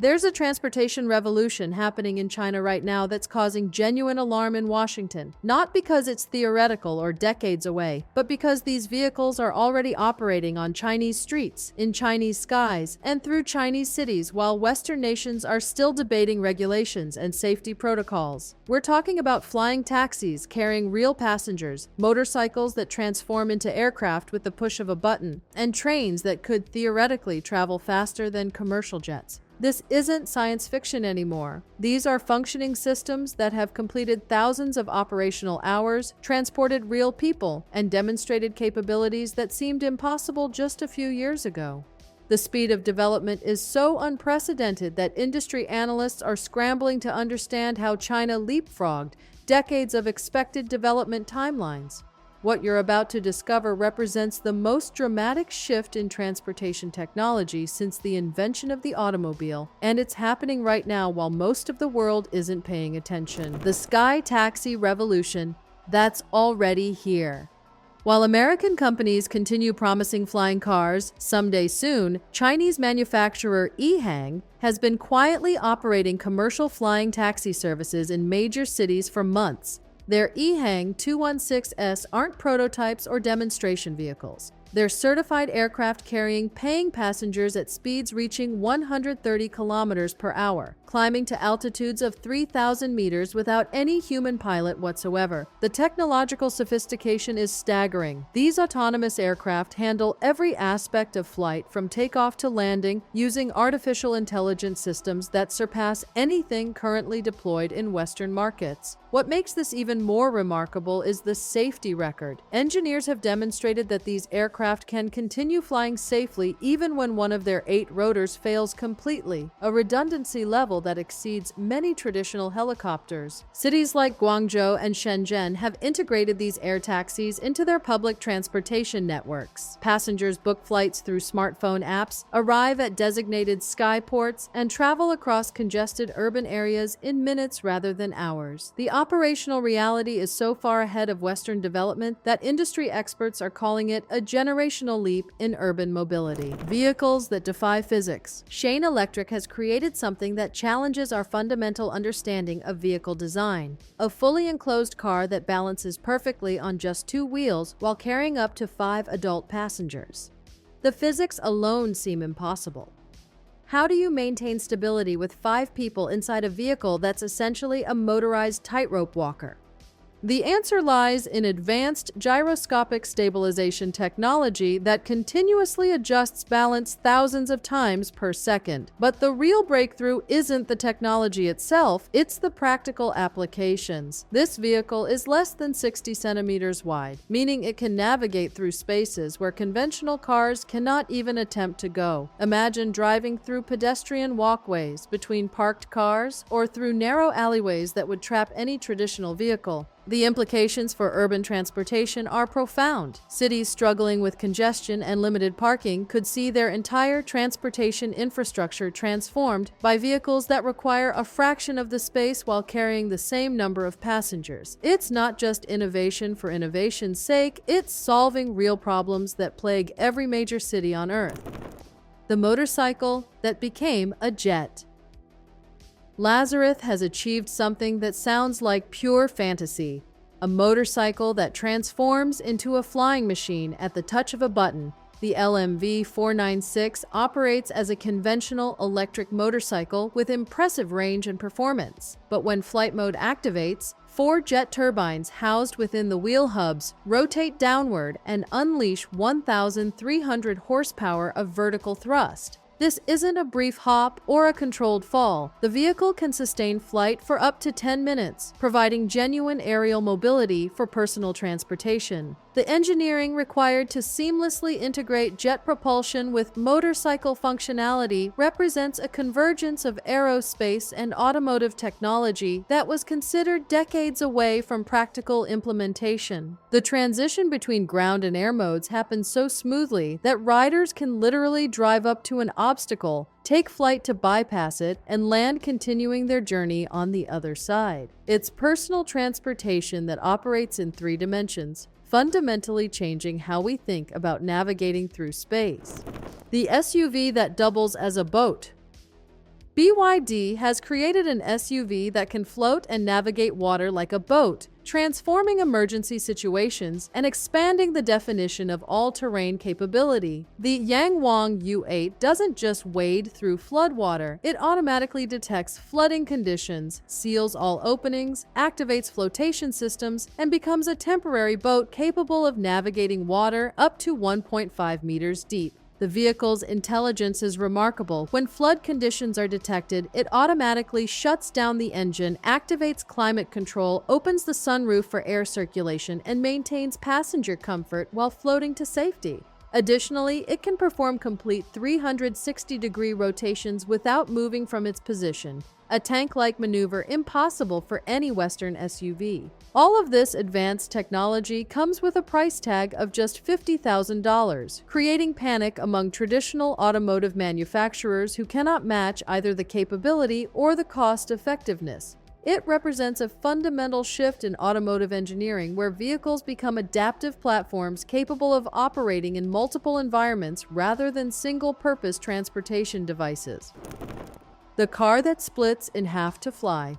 There's a transportation revolution happening in China right now that's causing genuine alarm in Washington, not because it's theoretical or decades away, but because these vehicles are already operating on Chinese streets, in Chinese skies, and through Chinese cities while Western nations are still debating regulations and safety protocols. We're talking about flying taxis carrying real passengers, motorcycles that transform into aircraft with the push of a button, and trains that could theoretically travel faster than commercial jets. This isn't science fiction anymore. These are functioning systems that have completed thousands of operational hours, transported real people, and demonstrated capabilities that seemed impossible just a few years ago. The speed of development is so unprecedented that industry analysts are scrambling to understand how China leapfrogged decades of expected development timelines. What you're about to discover represents the most dramatic shift in transportation technology since the invention of the automobile, and it's happening right now while most of the world isn't paying attention. The sky taxi revolution, that's already here. While American companies continue promising flying cars someday soon, Chinese manufacturer EHang has been quietly operating commercial flying taxi services in major cities for months. Their EHang 216S aren't prototypes or demonstration vehicles. They're certified aircraft carrying paying passengers at speeds reaching 130 kilometers per hour, climbing to altitudes of 3,000 meters without any human pilot whatsoever. The technological sophistication is staggering. These autonomous aircraft handle every aspect of flight from takeoff to landing using artificial intelligence systems that surpass anything currently deployed in Western markets. What makes this even more remarkable is the safety record. Engineers have demonstrated that these aircraft can continue flying safely even when one of their 8 rotors fails completely, a redundancy level that exceeds many traditional helicopters. Cities like Guangzhou and Shenzhen have integrated these air taxis into their public transportation networks. Passengers book flights through smartphone apps, arrive at designated skyports, and travel across congested urban areas in minutes rather than hours. The operational reality is so far ahead of Western development that industry experts are calling it a generational leap in urban mobility. Vehicles that defy physics. Shane Electric has created something that challenges our fundamental understanding of vehicle design. A fully enclosed car that balances perfectly on just 2 wheels while carrying up to 5 adult passengers. The physics alone seem impossible. How do you maintain stability with 5 people inside a vehicle that's essentially a motorized tightrope walker? The answer lies in advanced gyroscopic stabilization technology that continuously adjusts balance thousands of times per second. But the real breakthrough isn't the technology itself, it's the practical applications. This vehicle is less than 60 centimeters wide, meaning it can navigate through spaces where conventional cars cannot even attempt to go. Imagine driving through pedestrian walkways between parked cars or through narrow alleyways that would trap any traditional vehicle. The implications for urban transportation are profound. Cities struggling with congestion and limited parking could see their entire transportation infrastructure transformed by vehicles that require a fraction of the space while carrying the same number of passengers. It's not just innovation for innovation's sake, it's solving real problems that plague every major city on Earth. The motorcycle that became a jet. Lazareth has achieved something that sounds like pure fantasy, a motorcycle that transforms into a flying machine at the touch of a button. The LMV496 operates as a conventional electric motorcycle with impressive range and performance. But when flight mode activates, 4 jet turbines housed within the wheel hubs rotate downward and unleash 1,300 horsepower of vertical thrust. This isn't a brief hop or a controlled fall. The vehicle can sustain flight for up to 10 minutes, providing genuine aerial mobility for personal transportation. The engineering required to seamlessly integrate jet propulsion with motorcycle functionality represents a convergence of aerospace and automotive technology that was considered decades away from practical implementation. The transition between ground and air modes happens so smoothly that riders can literally drive up to an obstacle, take flight to bypass it, and land, continuing their journey on the other side. It's personal transportation that operates in 3 dimensions, fundamentally changing how we think about navigating through space. The SUV that doubles as a boat. BYD has created an SUV that can float and navigate water like a boat, transforming emergency situations and expanding the definition of all-terrain capability. The YangWang U8 doesn't just wade through floodwater, it automatically detects flooding conditions, seals all openings, activates flotation systems, and becomes a temporary boat capable of navigating water up to 1.5 meters deep. The vehicle's intelligence is remarkable. When flood conditions are detected, it automatically shuts down the engine, activates climate control, opens the sunroof for air circulation, and maintains passenger comfort while floating to safety. Additionally, it can perform complete 360-degree rotations without moving from its position, a tank-like maneuver impossible for any Western SUV. All of this advanced technology comes with a price tag of just $50,000, creating panic among traditional automotive manufacturers who cannot match either the capability or the cost-effectiveness. It represents a fundamental shift in automotive engineering where vehicles become adaptive platforms capable of operating in multiple environments rather than single-purpose transportation devices. The car that splits in half to fly.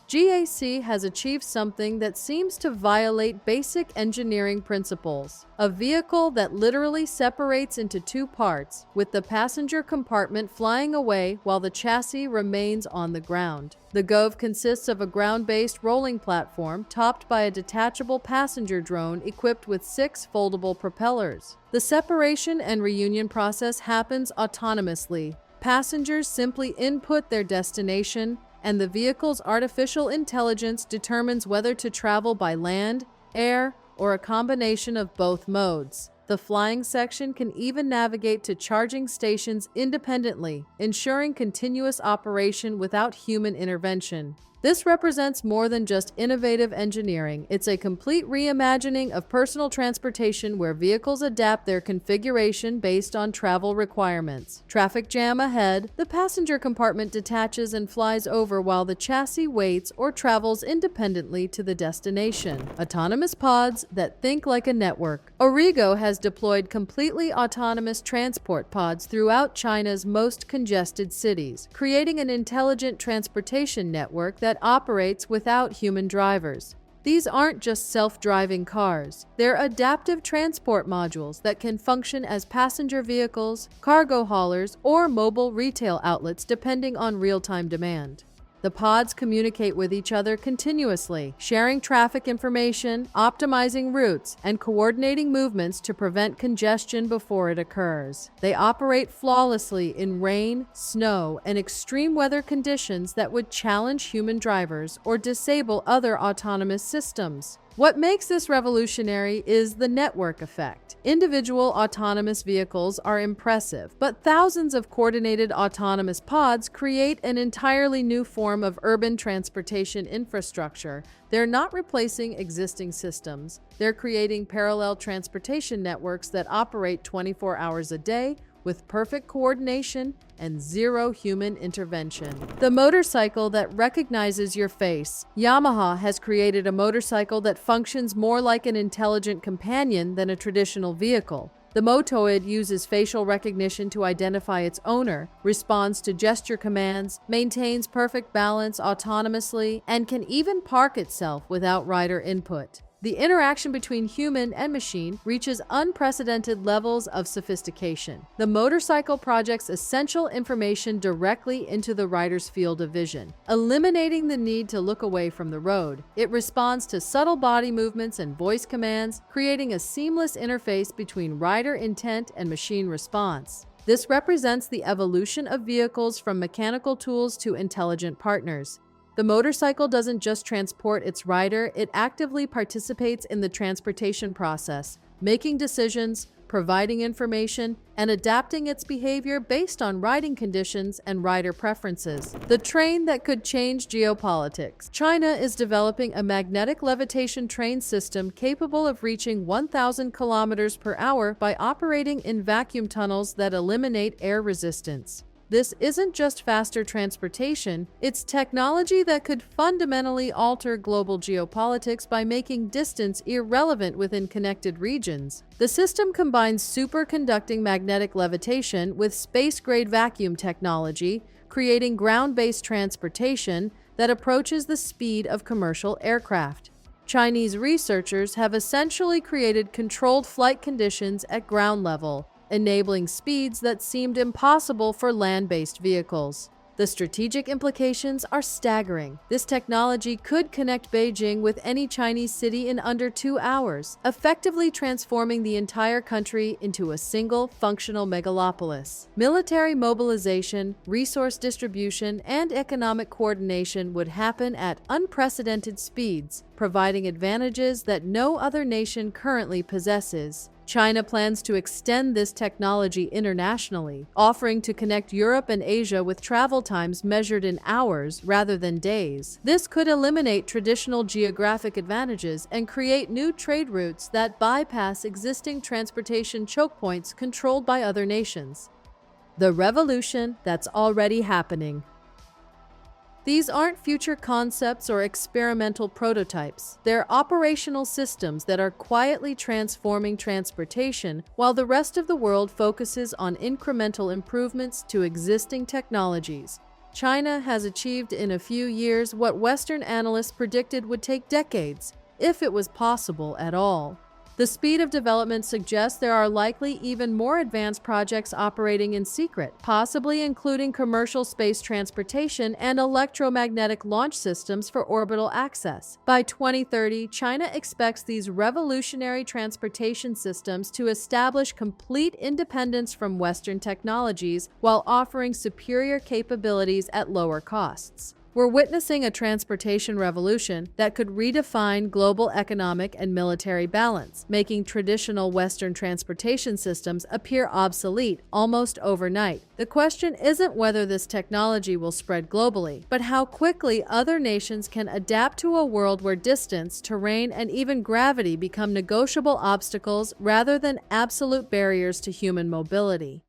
GAC has achieved something that seems to violate basic engineering principles. A vehicle that literally separates into two parts, with the passenger compartment flying away while the chassis remains on the ground. The GOV consists of a ground-based rolling platform topped by a detachable passenger drone equipped with 6 foldable propellers. The separation and reunion process happens autonomously. Passengers simply input their destination, and the vehicle's artificial intelligence determines whether to travel by land, air, or a combination of both modes. The flying section can even navigate to charging stations independently, ensuring continuous operation without human intervention. This represents more than just innovative engineering. It's a complete reimagining of personal transportation where vehicles adapt their configuration based on travel requirements. Traffic jam ahead, the passenger compartment detaches and flies over while the chassis waits or travels independently to the destination. Autonomous pods that think like a network. Origo has deployed completely autonomous transport pods throughout China's most congested cities, creating an intelligent transportation network that operates without human drivers. These aren't just self-driving cars. They're adaptive transport modules that can function as passenger vehicles, cargo haulers, or mobile retail outlets depending on real-time demand. The pods communicate with each other continuously, sharing traffic information, optimizing routes, and coordinating movements to prevent congestion before it occurs. They operate flawlessly in rain, snow, and extreme weather conditions that would challenge human drivers or disable other autonomous systems. What makes this revolutionary is the network effect. Individual autonomous vehicles are impressive, but thousands of coordinated autonomous pods create an entirely new form of urban transportation infrastructure. They're not replacing existing systems. They're creating parallel transportation networks that operate 24 hours a day, with perfect coordination and zero human intervention. The motorcycle that recognizes your face. Yamaha has created a motorcycle that functions more like an intelligent companion than a traditional vehicle. The Motoid uses facial recognition to identify its owner, responds to gesture commands, maintains perfect balance autonomously, and can even park itself without rider input. The interaction between human and machine reaches unprecedented levels of sophistication. The motorcycle projects essential information directly into the rider's field of vision, eliminating the need to look away from the road. It responds to subtle body movements and voice commands, creating a seamless interface between rider intent and machine response. This represents the evolution of vehicles from mechanical tools to intelligent partners. The motorcycle doesn't just transport its rider, it actively participates in the transportation process, making decisions, providing information, and adapting its behavior based on riding conditions and rider preferences. The train that could change geopolitics. China is developing a magnetic levitation train system capable of reaching 1,000 kilometers per hour by operating in vacuum tunnels that eliminate air resistance. This isn't just faster transportation, it's technology that could fundamentally alter global geopolitics by making distance irrelevant within connected regions. The system combines superconducting magnetic levitation with space-grade vacuum technology, creating ground-based transportation that approaches the speed of commercial aircraft. Chinese researchers have essentially created controlled flight conditions at ground level, enabling speeds that seemed impossible for land-based vehicles. The strategic implications are staggering. This technology could connect Beijing with any Chinese city in under 2 hours, effectively transforming the entire country into a single, functional megalopolis. Military mobilization, resource distribution, and economic coordination would happen at unprecedented speeds, providing advantages that no other nation currently possesses. China plans to extend this technology internationally, offering to connect Europe and Asia with travel times measured in hours rather than days. This could eliminate traditional geographic advantages and create new trade routes that bypass existing transportation choke points controlled by other nations. The revolution that's already happening. These aren't future concepts or experimental prototypes. They're operational systems that are quietly transforming transportation while the rest of the world focuses on incremental improvements to existing technologies. China has achieved in a few years what Western analysts predicted would take decades, if it was possible at all. The speed of development suggests there are likely even more advanced projects operating in secret, possibly including commercial space transportation and electromagnetic launch systems for orbital access. By 2030, China expects these revolutionary transportation systems to establish complete independence from Western technologies while offering superior capabilities at lower costs. We're witnessing a transportation revolution that could redefine global economic and military balance, making traditional Western transportation systems appear obsolete almost overnight. The question isn't whether this technology will spread globally, but how quickly other nations can adapt to a world where distance, terrain, and even gravity become negotiable obstacles rather than absolute barriers to human mobility.